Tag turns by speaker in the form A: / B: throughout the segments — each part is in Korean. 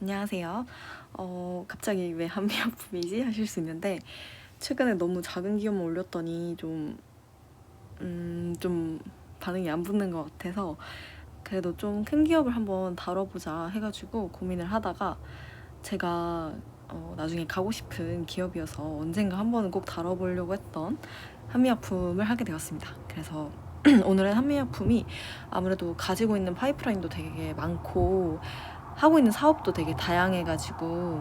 A: 안녕하세요. 갑자기 왜 한미약품이지? 하실 수 있는데 최근에 너무 작은 기업만 올렸더니 좀 반응이 안 붙는 것 같아서 그래도 좀 큰 기업을 한번 다뤄보자 해가지고 고민을 하다가 제가 나중에 가고 싶은 기업이어서 언젠가 한 번은 꼭 다뤄보려고 했던 한미약품을 하게 되었습니다. 그래서 오늘은 한미약품이 아무래도 가지고 있는 파이프라인도 되게 많고 하고 있는 사업도 되게 다양해가지고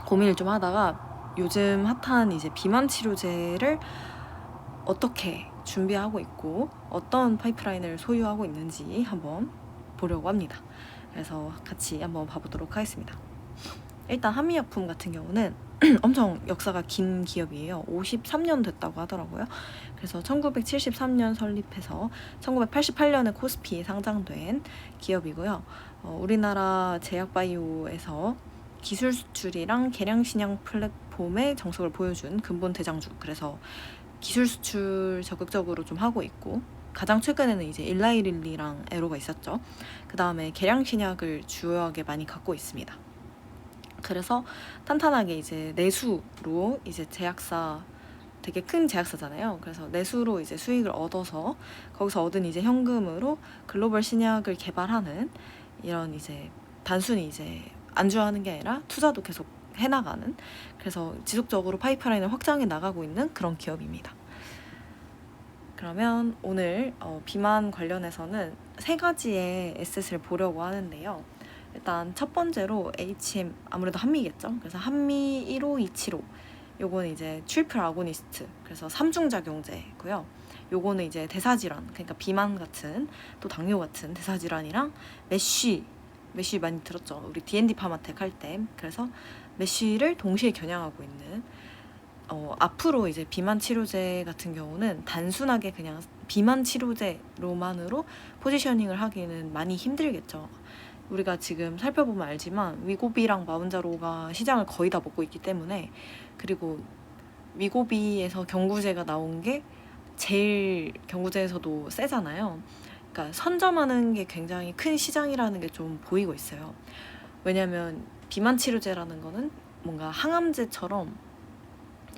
A: 고민을 좀 하다가 요즘 핫한 이제 비만 치료제를 어떻게 준비하고 있고 어떤 파이프라인을 소유하고 있는지 한번 보려고 합니다. 그래서 같이 한번 봐보도록 하겠습니다. 일단 한미약품 같은 경우는 엄청 역사가 긴 기업이에요. 53년 됐다고 하더라고요. 그래서 1973년 설립해서 1988년에 코스피에 상장된 기업이고요. 우리나라 제약바이오에서 기술 수출이랑 계량 신약 플랫폼의 정석을 보여준 근본 대장주. 그래서 기술 수출 적극적으로 좀 하고 있고 가장 최근에는 이제 일라이릴리랑 에로가 있었죠. 그 다음에 계량 신약을 주요하게 많이 갖고 있습니다. 그래서 탄탄하게 이제 내수로 이제 제약사 되게 큰 제약사잖아요. 그래서 내수로 이제 수익을 얻어서 거기서 얻은 이제 현금으로 글로벌 신약을 개발하는 이런 이제 단순히 이제 안주하는 게 아니라 투자도 계속 해나가는, 그래서 지속적으로 파이프라인을 확장해 나가고 있는 그런 기업입니다. 그러면 오늘 비만 관련해서는 세 가지의 에셋을 보려고 하는데요. 일단 첫 번째로 HM, 아무래도 한미겠죠. 그래서 한미 1527호, 요거는 이제 트리플 아고니스트, 그래서 3중작용제고요. 요거는 이제 대사질환, 그러니까 비만 같은 또 당뇨 같은 대사질환이랑 메쉬 많이 들었죠. 우리 D&D 파마텍 할 때. 그래서 메쉬를 동시에 겨냥하고 있는, 앞으로 이제 비만 치료제 같은 경우는 단순하게 그냥 비만 치료제로만으로 포지셔닝을 하기는 많이 힘들겠죠. 우리가 지금 살펴보면 알지만 위고비랑 마운자로가 시장을 거의 다 먹고 있기 때문에, 그리고 위고비에서 경구제가 나온 게 제일 경구제에서도 세잖아요. 그러니까 선점하는 게 굉장히 큰 시장이라는 게 좀 보이고 있어요. 왜냐면 비만 치료제라는 거는 뭔가 항암제처럼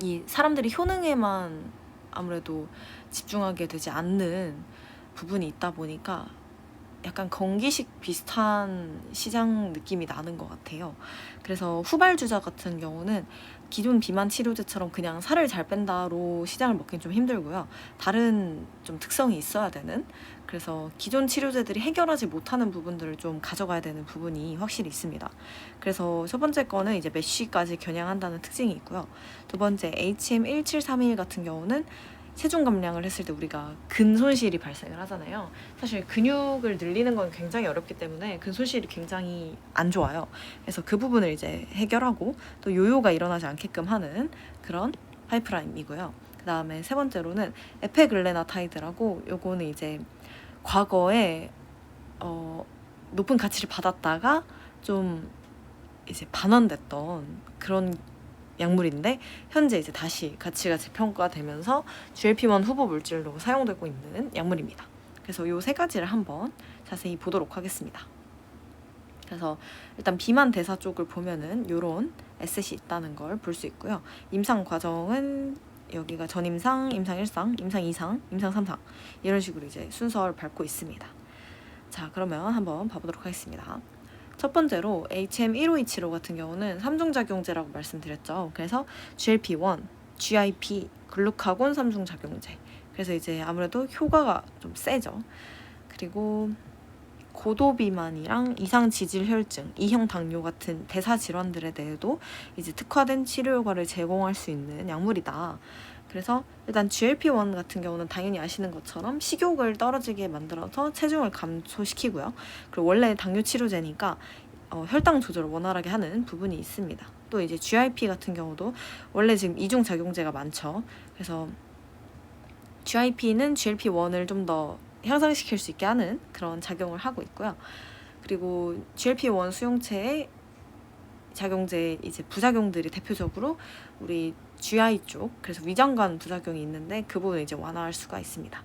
A: 이 사람들이 효능에만 아무래도 집중하게 되지 않는 부분이 있다 보니까 약간 건기식 비슷한 시장 느낌이 나는 것 같아요. 그래서 후발주자 같은 경우는 기존 비만 치료제처럼 그냥 살을 잘 뺀다로 시장을 먹기는 좀 힘들고요. 다른 좀 특성이 있어야 되는, 그래서 기존 치료제들이 해결하지 못하는 부분들을 좀 가져가야 되는 부분이 확실히 있습니다. 그래서 첫 번째 거는 이제 메쉬까지 겨냥한다는 특징이 있고요. 두 번째 HM1731 같은 경우는 체중 감량을 했을 때 우리가 근 손실이 발생을 하잖아요. 사실 근육을 늘리는 건 굉장히 어렵기 때문에 근 손실이 굉장히 안 좋아요. 그래서 그 부분을 이제 해결하고 또 요요가 일어나지 않게끔 하는 그런 파이프라인이고요. 그 다음에 세 번째로는 에페글레나타이드라고, 요거는 이제 과거에 높은 가치를 받았다가 좀 이제 반환됐던 그런 약물인데 현재 이제 다시 가치가 재평가되면서 GLP-1 후보 물질로 사용되고 있는 약물입니다. 그래서 이 세 가지를 한번 자세히 보도록 하겠습니다. 그래서 일단 비만 대사 쪽을 보면은 이런 에셋이 있다는 걸 볼 수 있고요. 임상 과정은 여기가 전임상, 임상 1상, 임상 2상, 임상 3상 이런 식으로 이제 순서를 밟고 있습니다. 자, 그러면 한번 봐보도록 하겠습니다. 첫 번째로 HM1527호 같은 경우는 3중작용제라고 말씀드렸죠. 그래서 GLP-1, GIP, 글루카곤 3중작용제. 그래서 이제 아무래도 효과가 좀 세죠. 그리고 고도비만이랑 이상지질혈증, 이형 당뇨 같은 대사질환들에 대해도 이제 특화된 치료 효과를 제공할 수 있는 약물이다. 그래서 일단 GLP-1 같은 경우는 당연히 아시는 것처럼 식욕을 떨어지게 만들어서 체중을 감소시키고요. 그리고 원래 당뇨 치료제니까 혈당 조절을 원활하게 하는 부분이 있습니다. 또 이제 GIP 같은 경우도 원래 지금 이중 작용제가 많죠. 그래서 GIP는 GLP-1을 좀 더 향상시킬 수 있게 하는 그런 작용을 하고 있고요. 그리고 GLP-1 수용체의 작용제 이제 부작용들이 대표적으로 우리 GI 쪽, 그래서 위장관 부작용이 있는데 그 부분을 이제 완화할 수가 있습니다.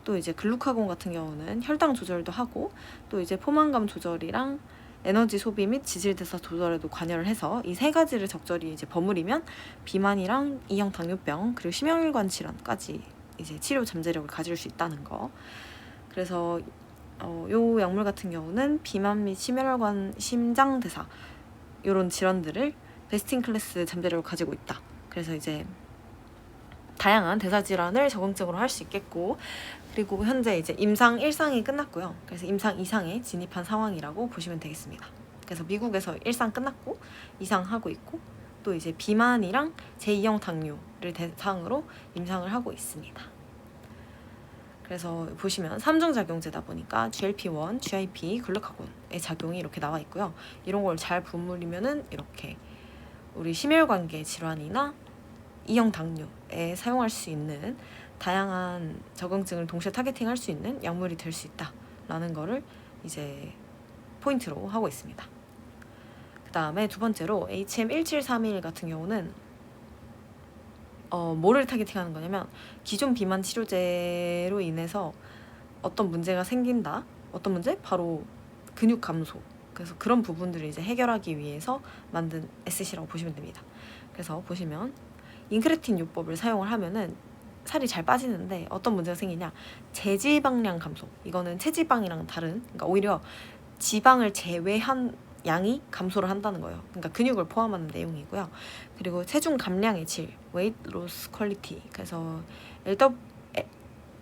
A: 또 이제 글루카곤 같은 경우는 혈당 조절도 하고 또 이제 포만감 조절이랑 에너지 소비 및 지질대사 조절에도 관여를 해서 이 세 가지를 적절히 이제 버무리면 비만이랑 E형 당뇨병 그리고 심혈관 질환까지 이제 치료 잠재력을 가질 수 있다는 거. 그래서 요 약물 같은 경우는 비만 및 심혈관 심장대사 이런 질환들을 베스트 인 클래스 잠재력을 가지고 있다. 그래서 이제 다양한 대사 질환을 적응적으로 할 수 있겠고, 그리고 현재 이제 임상 1상이 끝났고요. 그래서 임상 2상에 진입한 상황이라고 보시면 되겠습니다. 그래서 미국에서 1상 끝났고 2상 하고 있고, 또 이제 비만이랑 제2형 당뇨를 대상으로 임상을 하고 있습니다. 그래서 보시면 3중 작용제다 보니까 GLP-1, GIP, 글루카곤의 작용이 이렇게 나와 있고요. 이런 걸 잘 버무리면은 이렇게 우리 심혈관계 질환이나 E형 당뇨에 사용할 수 있는 다양한 적응증을 동시에 타겟팅할 수 있는 약물이 될 수 있다라는 거를 이제 포인트로 하고 있습니다. 그 다음에 두 번째로 HM1731 같은 경우는 뭐를 타겟팅하는 거냐면 기존 비만 치료제로 인해서 어떤 문제가 생긴다. 어떤 문제? 바로 근육 감소. 그래서 그런 부분들을 이제 해결하기 위해서 만든 에셋이라고 보시면 됩니다. 그래서 보시면 인크레틴 요법을 사용을 하면은 살이 잘 빠지는데 어떤 문제가 생기냐? 제지방량 감소. 이거는 체지방이랑 다른, 그러니까 오히려 지방을 제외한 양이 감소를 한다는 거예요. 그러니까 근육을 포함하는 내용이고요. 그리고 체중 감량의 질, weight loss quality. 그래서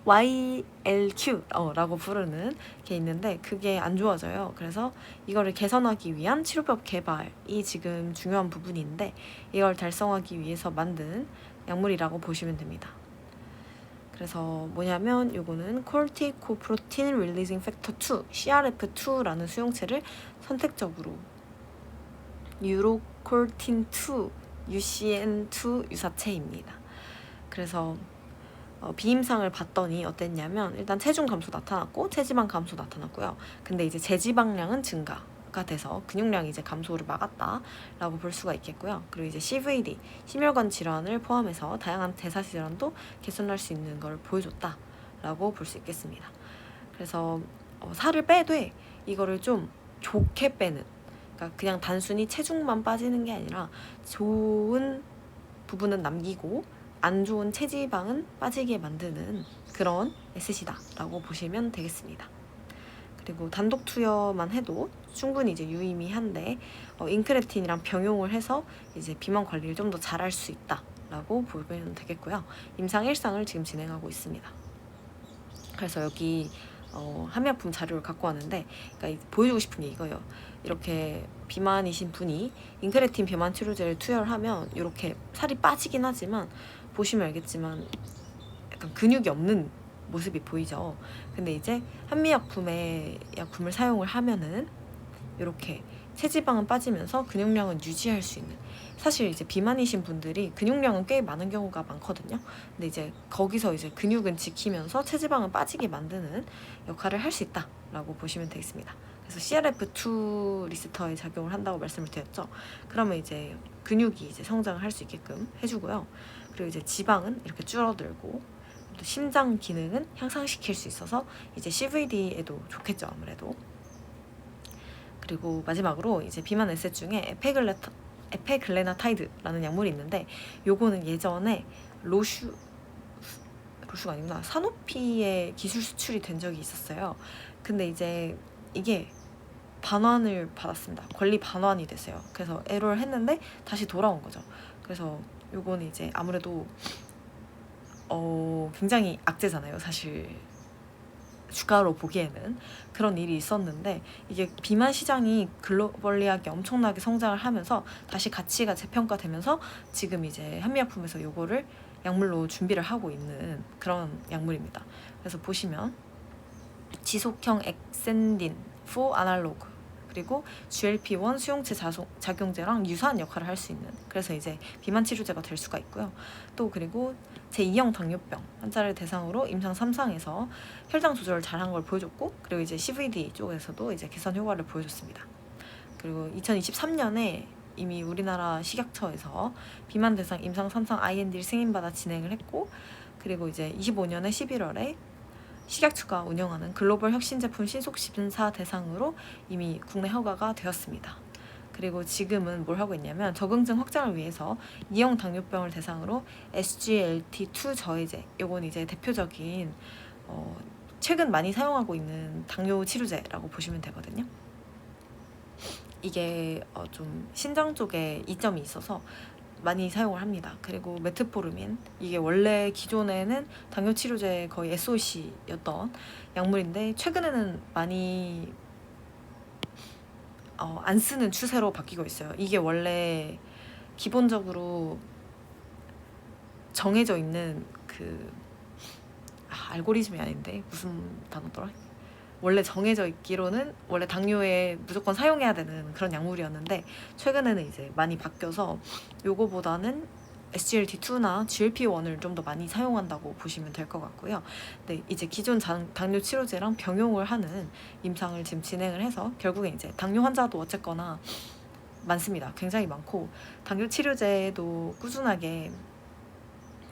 A: YLQ라고 부르는 게 있는데 그게 안 좋아져요. 그래서 이거를 개선하기 위한 치료법 개발이 지금 중요한 부분인데 이걸 달성하기 위해서 만든 약물이라고 보시면 됩니다. 그래서 뭐냐면 요거는 Corticoprotein Releasing Factor 2, CRF2라는 수용체를 선택적으로 유로콜틴2, UCN2 유사체입니다. 그래서 비임상을 봤더니 어땠냐면 일단 체중 감소 나타났고 체지방 감소 나타났고요. 근데 이제 제지방량은 증가가 돼서 근육량이 이제 감소를 막았다라고 볼 수가 있겠고요. 그리고 이제 CVD, 심혈관 질환을 포함해서 다양한 대사 질환도 개선할 수 있는 걸 보여줬다라고 볼 수 있겠습니다. 그래서 살을 빼되 이거를 좀 좋게 빼는, 그러니까 그냥 단순히 체중만 빠지는 게 아니라 좋은 부분은 남기고 안 좋은 체지방은 빠지게 만드는 그런 에셋이다 라고 보시면 되겠습니다. 그리고 단독 투여만 해도 충분히 이제 유의미한데 인크레틴이랑 병용을 해서 이제 비만 관리를 좀 더 잘할 수 있다 라고 보면 되겠고요. 임상 1상을 지금 진행하고 있습니다. 그래서 여기 한미약품 자료를 갖고 왔는데, 그러니까 보여주고 싶은 게 이거예요. 이렇게 비만이신 분이 인크레틴 비만 치료제를 투여를 하면 이렇게 살이 빠지긴 하지만 보시면 알겠지만 약간 근육이 없는 모습이 보이죠. 근데 이제 한미약품의 약품을 사용을 하면은 이렇게 체지방은 빠지면서 근육량은 유지할 수 있는, 사실 이제 비만이신 분들이 근육량은 꽤 많은 경우가 많거든요. 근데 이제 거기서 이제 근육은 지키면서 체지방은 빠지게 만드는 역할을 할 수 있다라고 보시면 되겠습니다. 그래서 CRF2 리스터에 작용을 한다고 말씀을 드렸죠. 그러면 이제 근육이 이제 성장을 할 수 있게끔 해주고요. 그리고 이제 지방은 이렇게 줄어들고 또 심장 기능은 향상시킬 수 있어서 이제 CVD에도 좋겠죠, 아무래도. 그리고 마지막으로 이제 비만 에셋 중에 에페글레나타이드라는 약물이 있는데 요거는 예전에 로슈가 아니구나, 사노피에 기술 수출이 된 적이 있었어요. 근데 이제 이게 반환을 받았습니다. 권리 반환이 됐어요. 그래서 에러를 했는데 다시 돌아온 거죠. 그래서 요거는 이제 아무래도 굉장히 악재잖아요, 사실. 주가로 보기에는 그런 일이 있었는데 이게 비만 시장이 글로벌리하게 엄청나게 성장을 하면서 다시 가치가 재평가되면서 지금 이제 한미약품에서 요거를 약물로 준비를 하고 있는 그런 약물입니다. 그래서 보시면 지속형 엑센딘 4 아날로그 그리고 GLP-1 수용체 작용제랑 유사한 역할을 할 수 있는, 그래서 이제 비만 치료제가 될 수가 있고요. 또 그리고 제2형 당뇨병 환자를 대상으로 임상 3상에서 혈당 조절을 잘한 걸 보여줬고, 그리고 이제 CVD 쪽에서도 이제 개선 효과를 보여줬습니다. 그리고 2023년에 이미 우리나라 식약처에서 비만 대상 임상 3상 IND를 승인받아 진행을 했고, 그리고 이제 25년에 11월에 식약처가 운영하는 글로벌 혁신 제품 신속 심사 대상으로 이미 국내 허가가 되었습니다. 그리고 지금은 뭘 하고 있냐면 적응증 확장을 위해서 2형 당뇨병을 대상으로 SGLT2 저해제, 요건 이제 대표적인 최근 많이 사용하고 있는 당뇨 치료제라고 보시면 되거든요. 이게 좀 신장 쪽에 이점이 있어서 많이 사용을 합니다. 그리고 메트포르민, 이게 원래 기존에는 당뇨 치료제 거의 SOC였던 약물인데 최근에는 많이 안 쓰는 추세로 바뀌고 있어요. 이게 원래 기본적으로 정해져 있는 알고리즘이 아닌데 무슨 단어더라? 원래 정해져 있기로는 원래 당뇨에 무조건 사용해야 되는 그런 약물이었는데 최근에는 이제 많이 바뀌어서 요거보다는 SGLT2나 GLP-1을 좀 더 많이 사용한다고 보시면 될 것 같고요. 네, 이제 기존 당뇨 치료제랑 병용을 하는 임상을 지금 진행을 해서 결국에 이제 당뇨 환자도 어쨌거나 많습니다. 굉장히 많고 당뇨 치료제도 꾸준하게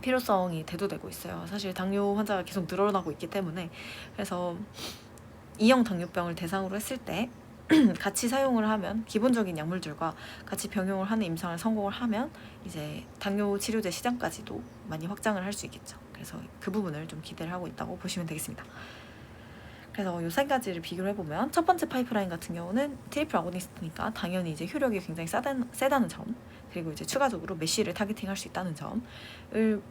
A: 필요성이 대두되고 있어요. 사실 당뇨 환자가 계속 늘어나고 있기 때문에. 그래서 2형 당뇨병을 대상으로 했을 때 같이 사용을 하면, 기본적인 약물들과 같이 병용을 하는 임상을 성공을 하면 이제 당뇨 치료제 시장까지도 많이 확장을 할 수 있겠죠. 그래서 그 부분을 좀 기대를 하고 있다고 보시면 되겠습니다. 그래서 이 세 가지를 비교를 해보면 첫 번째 파이프라인 같은 경우는 트리플 아고니스트니까 당연히 이제 효력이 굉장히 세다는 점, 그리고 이제 추가적으로 메쉬를 타겟팅할 수 있다는 점을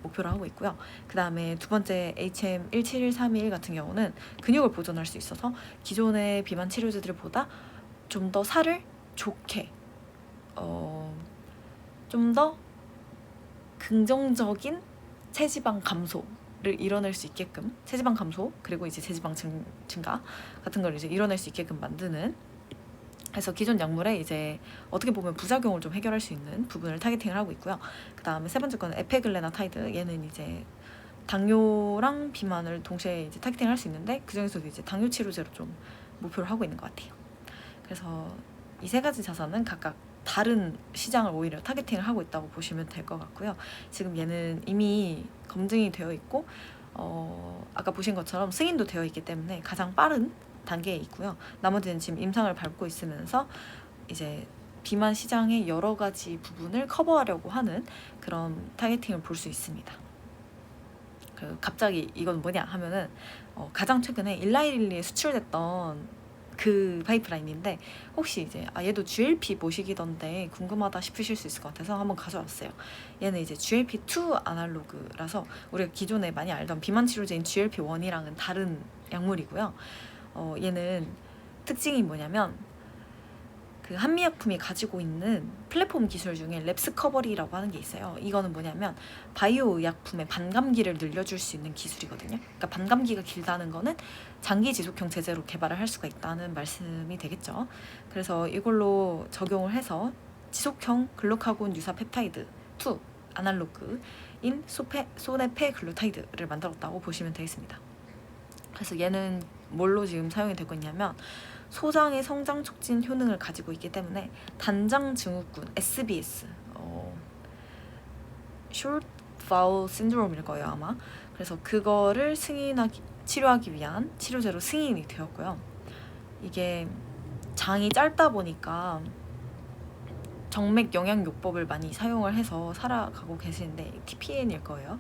A: 목표로 하고 있고요. 그 다음에 두 번째 HM17131 같은 경우는 근육을 보존할 수 있어서 기존의 비만 치료제들보다 좀 더 살을 좋게 좀 더 긍정적인 체지방 감소를 이뤄낼 수 있게끔, 체지방 감소 그리고 이제 체지방 증가 같은 걸 이제 이뤄낼 수 있게끔 만드는, 그래서 기존 약물에 이제 어떻게 보면 부작용을 좀 해결할 수 있는 부분을 타겟팅을 하고 있고요. 그 다음에 세 번째 거는 에페글레나타이드, 얘는 이제 당뇨랑 비만을 동시에 이제 타겟팅할 수 있는데 그 중에서도 이제 당뇨 치료제로 좀 목표를 하고 있는 것 같아요. 그래서 이 세 가지 자산은 각각 다른 시장을 오히려 타겟팅을 하고 있다고 보시면 될 것 같고요. 지금 얘는 이미 검증이 되어 있고 아까 보신 것처럼 승인도 되어 있기 때문에 가장 빠른 단계에 있고요. 나머지는 지금 임상을 밟고 있으면서 이제 비만 시장의 여러 가지 부분을 커버하려고 하는 그런 타겟팅을 볼 수 있습니다. 갑자기 이건 뭐냐 하면은 가장 최근에 일라이릴리에 수출됐던 그 파이프라인인데, 혹시 이제 얘도 GLP 모식이던데 궁금하다 싶으실 수 있을 것 같아서 한번 가져왔어요. 얘는 이제 GLP-2 아날로그라서 우리가 기존에 많이 알던 비만 치료제인 GLP-1이랑은 다른 약물이고요. 얘는 특징이 뭐냐면 그 한미약품이 가지고 있는 플랫폼 기술 중에 랩스커버리라고 하는 게 있어요. 이거는 뭐냐면 바이오 의약품의 반감기를 늘려줄 수 있는 기술이거든요. 그러니까 반감기가 길다는 거는 장기 지속형 제제로 개발을 할 수가 있다는 말씀이 되겠죠. 그래서 이걸로 적용을 해서 지속형 글루카곤 유사 펩타이드 2 아날로그인 소네페글루타이드를 만들었다고 보시면 되겠습니다. 그래서 얘는 뭘로 지금 사용이 되고 있냐면 소장의 성장 촉진 효능을 가지고 있기 때문에 단장 증후군 SBS, Short Bowel Syndrome일 거예요 아마. 그래서 그거를 치료하기 위한 치료제로 승인이 되었고요. 이게 장이 짧다 보니까 정맥 영양요법을 많이 사용을 해서 살아가고 계시는데 TPN일 거예요.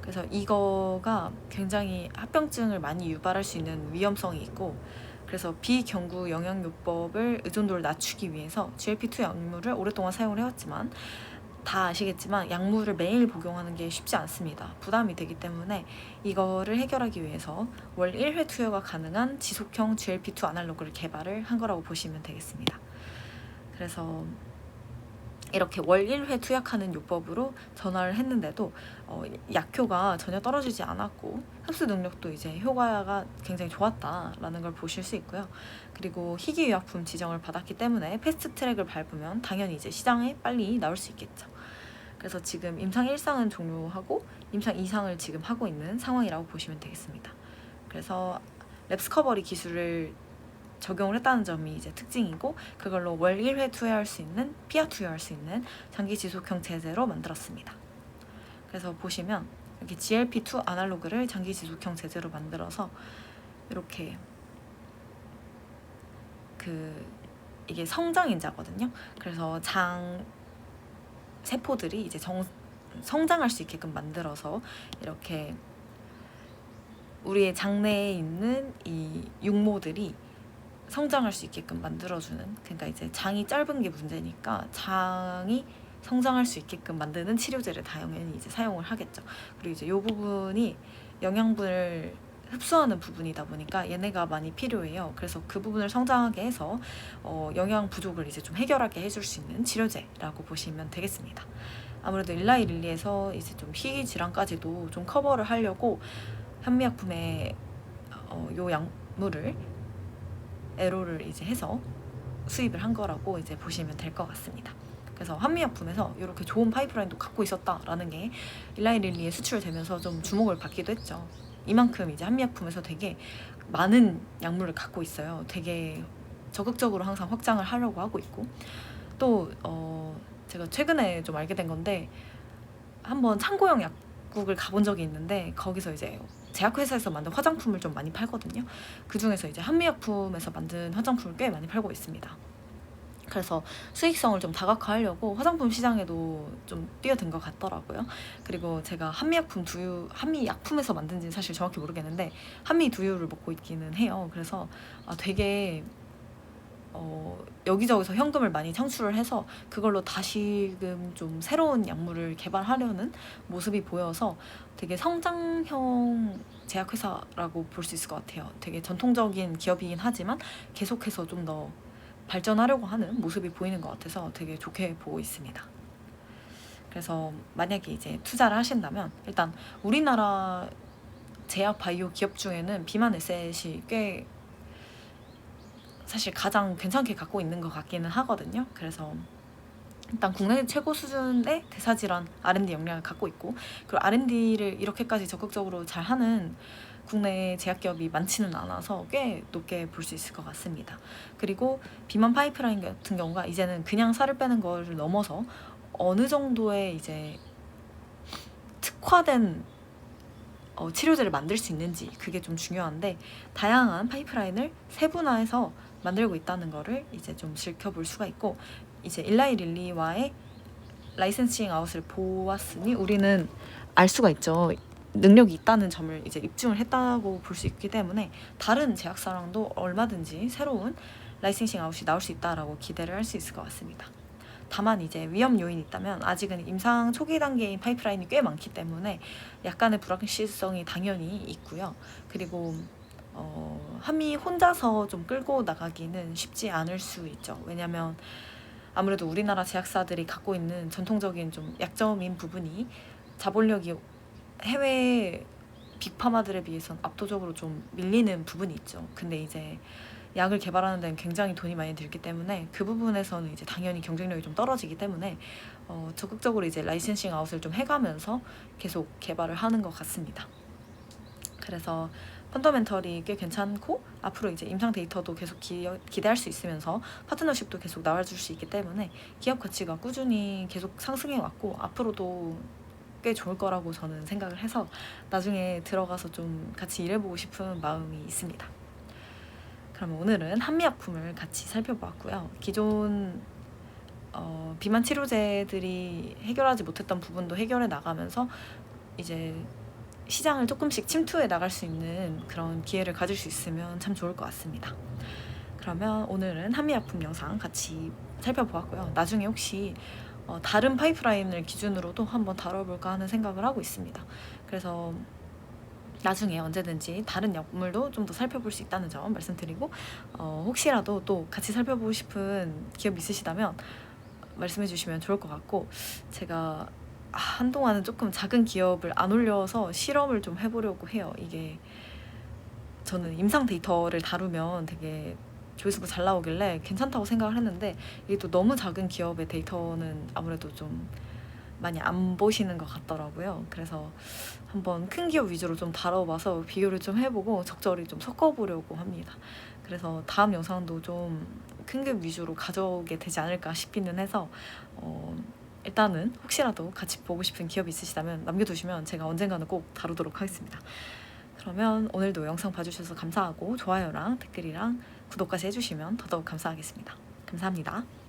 A: 그래서 이거가 굉장히 합병증을 많이 유발할 수 있는 위험성이 있고, 그래서 비경구 영양요법을 의존도를 낮추기 위해서 GLP-2 약물을 오랫동안 사용을 해왔지만 다 아시겠지만 약물을 매일 복용하는 게 쉽지 않습니다. 부담이 되기 때문에 이거를 해결하기 위해서 월 1회 투여가 가능한 지속형 GLP-2 아날로그를 개발을 한 거라고 보시면 되겠습니다. 그래서 이렇게 월 1회 투약하는 요법으로 전화를 했는데도 약효가 전혀 떨어지지 않았고 흡수 능력도 이제 효과가 굉장히 좋았다라는 걸 보실 수 있고요. 그리고 희귀의약품 지정을 받았기 때문에 패스트 트랙을 밟으면 당연히 이제 시장에 빨리 나올 수 있겠죠. 그래서 지금 임상 1상은 종료하고 임상 2상을 지금 하고 있는 상황이라고 보시면 되겠습니다. 그래서 랩스커버리 기술을 적용을 했다는 점이 이제 특징이고, 그걸로 월 1회 투여할 수 있는, 피하 투여할 수 있는 장기 지속형 제제로 만들었습니다. 그래서 보시면 이렇게 GLP-2 아날로그를 장기 지속형 제제로 만들어서 이렇게 이게 성장인자거든요. 그래서 장 세포들이 이제 성장할 수 있게끔 만들어서 이렇게 우리의 장내에 있는 이 육모들이 성장할 수 있게끔 만들어주는, 그러니까 이제 장이 짧은 게 문제니까 장이 성장할 수 있게끔 만드는 치료제를 당연히 이제 사용을 하겠죠. 그리고 이제 이 부분이 영양분을 흡수하는 부분이다 보니까 얘네가 많이 필요해요. 그래서 그 부분을 성장하게 해서 영양 부족을 이제 좀 해결하게 해줄 수 있는 치료제라고 보시면 되겠습니다. 아무래도 일라이 릴리에서 이제 좀 희귀 질환까지도 좀 커버를 하려고 현미약품의 요 약물을 애로를 이제 해서 수입을 한 거라고 이제 보시면 될 것 같습니다. 그래서 한미약품에서 이렇게 좋은 파이프라인도 갖고 있었다라는 게 일라이 릴리에 수출되면서 좀 주목을 받기도 했죠. 이만큼 이제 한미약품에서 되게 많은 약물을 갖고 있어요. 되게 적극적으로 항상 확장을 하려고 하고 있고, 또 제가 최근에 좀 알게 된 건데, 한번 창고형 약국을 가본 적이 있는데 거기서 이제 제약회사에서 만든 화장품을 좀 많이 팔거든요. 그 중에서 이제 한미약품에서 만든 화장품을 꽤 많이 팔고 있습니다. 그래서 수익성을 좀 다각화하려고 화장품 시장에도 좀 뛰어든 것 같더라고요. 그리고 제가 한미약품에서 만든지는 사실 정확히 모르겠는데 한미 두유를 먹고 있기는 해요. 그래서 되게 여기저기서 현금을 많이 창출을 해서 그걸로 다시금 좀 새로운 약물을 개발하려는 모습이 보여서 되게 성장형 제약회사라고 볼 수 있을 것 같아요. 되게 전통적인 기업이긴 하지만 계속해서 좀 더 발전하려고 하는 모습이 보이는 것 같아서 되게 좋게 보고 있습니다. 그래서 만약에 이제 투자를 하신다면 일단 우리나라 제약 바이오 기업 중에는 비만 에셋이 꽤 사실 가장 괜찮게 갖고 있는 것 같기는 하거든요. 그래서 일단 국내 최고 수준의 대사질환 R&D 역량을 갖고 있고, 그리고 R&D를 이렇게까지 적극적으로 잘하는 국내 제약기업이 많지는 않아서 꽤 높게 볼 수 있을 것 같습니다. 그리고 비만 파이프라인 같은 경우가 이제는 그냥 살을 빼는 거를 넘어서 어느 정도의 이제 특화된 치료제를 만들 수 있는지, 그게 좀 중요한데 다양한 파이프라인을 세분화해서 만들고 있다는 거를 이제 좀 지켜볼 수가 있고, 이제 일라이 릴리와의 라이센싱 아웃을 보았으니 우리는 알 수가 있죠. 능력이 있다는 점을 이제 입증을 했다고 볼 수 있기 때문에 다른 제약사랑도 얼마든지 새로운 라이센싱 아웃이 나올 수 있다라고 기대를 할 수 있을 것 같습니다. 다만 이제 위험 요인이 있다면 아직은 임상 초기 단계인 파이프라인이 꽤 많기 때문에 약간의 불확실성이 당연히 있고요. 그리고 한미 혼자서 좀 끌고 나가기는 쉽지 않을 수 있죠. 왜냐면 아무래도 우리나라 제약사들이 갖고 있는 전통적인 좀 약점인 부분이 자본력이 해외 빅파마들에 비해서는 압도적으로 좀 밀리는 부분이 있죠. 근데 이제 약을 개발하는 데는 굉장히 돈이 많이 들기 때문에 그 부분에서는 이제 당연히 경쟁력이 좀 떨어지기 때문에 적극적으로 이제 라이센싱 아웃을 좀 해가면서 계속 개발을 하는 것 같습니다. 그래서 펀더멘털이 꽤 괜찮고 앞으로 이제 임상 데이터도 계속 기대할 수 있으면서 파트너십도 계속 나와줄 수 있기 때문에 기업 가치가 꾸준히 계속 상승해 왔고 앞으로도 꽤 좋을 거라고 저는 생각을 해서 나중에 들어가서 좀 같이 일해보고 싶은 마음이 있습니다. 그러면 오늘은 한미약품을 같이 살펴보았고요. 기존 비만 치료제들이 해결하지 못했던 부분도 해결해 나가면서 이제 시장을 조금씩 침투해 나갈 수 있는 그런 기회를 가질 수 있으면 참 좋을 것 같습니다. 그러면 오늘은 한미약품 영상 같이 살펴보았고요. 나중에 혹시 다른 파이프라인을 기준으로도 한번 다뤄볼까 하는 생각을 하고 있습니다. 그래서 나중에 언제든지 다른 약물도 좀 더 살펴볼 수 있다는 점 말씀드리고, 혹시라도 또 같이 살펴보고 싶은 기업 있으시다면 말씀해 주시면 좋을 것 같고, 제가 한동안은 조금 작은 기업을 안 올려서 실험을 좀 해보려고 해요. 이게 저는 임상 데이터를 다루면 되게 조회수가 잘 나오길래 괜찮다고 생각을 했는데 이게 또 너무 작은 기업의 데이터는 아무래도 좀 많이 안 보시는 것 같더라고요. 그래서 한번 큰 기업 위주로 좀 다뤄봐서 비교를 좀 해보고 적절히 좀 섞어보려고 합니다. 그래서 다음 영상도 좀 큰 기업 위주로 가져오게 되지 않을까 싶기는 해서 일단은 혹시라도 같이 보고 싶은 기업이 있으시다면 남겨두시면 제가 언젠가는 꼭 다루도록 하겠습니다. 그러면 오늘도 영상 봐주셔서 감사하고 좋아요랑 댓글이랑 구독까지 해주시면 더더욱 감사하겠습니다. 감사합니다.